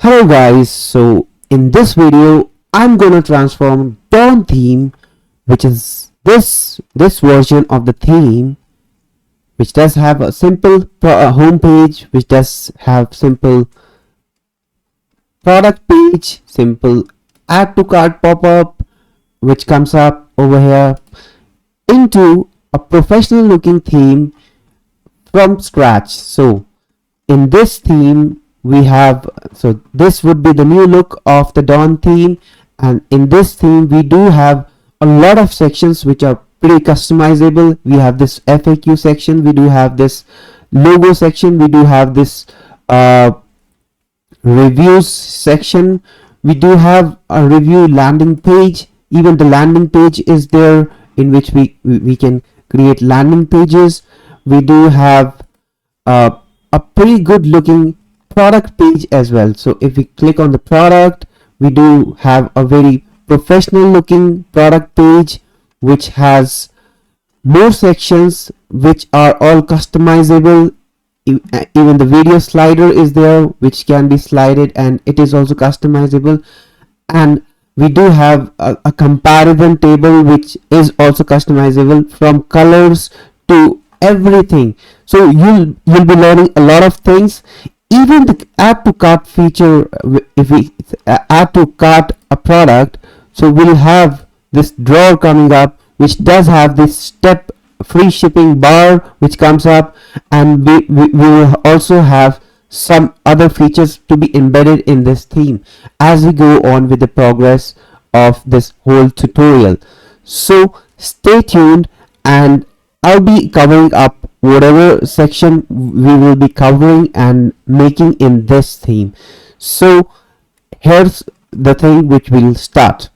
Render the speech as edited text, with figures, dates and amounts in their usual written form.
Hello guys, so in this video I'm gonna transform Dawn theme, which is this version of the theme, which does have a simple home page, which does have simple product page, simple add to cart pop-up, which comes up over here, into a professional looking theme from scratch. So in this theme we have, so this would be the new look of the Dawn theme, and in this theme we do have a lot of sections which are pretty customizable. We have this FAQ section, we do have this logo section, we do have this reviews section, we do have a review landing page. Even the landing page is there, in which we can create landing pages. We do have a pretty good looking product page as well. So if we click on the product, we do have a very professional looking product page which has more sections which are all customizable. Even the video slider is there, which can be slided, and it is also customizable. And we do have a comparison table which is also customizable, from colors to everything. So you'll be learning a lot of things. Even the add to cart feature, if we add to cart a product, so we'll have this drawer coming up which does have this step free shipping bar which comes up, and we will also have some other features to be embedded in this theme as we go on with the progress of this whole tutorial. So stay tuned, and I'll be covering up whatever section we will be covering and making in this theme. So here's the thing which we'll start.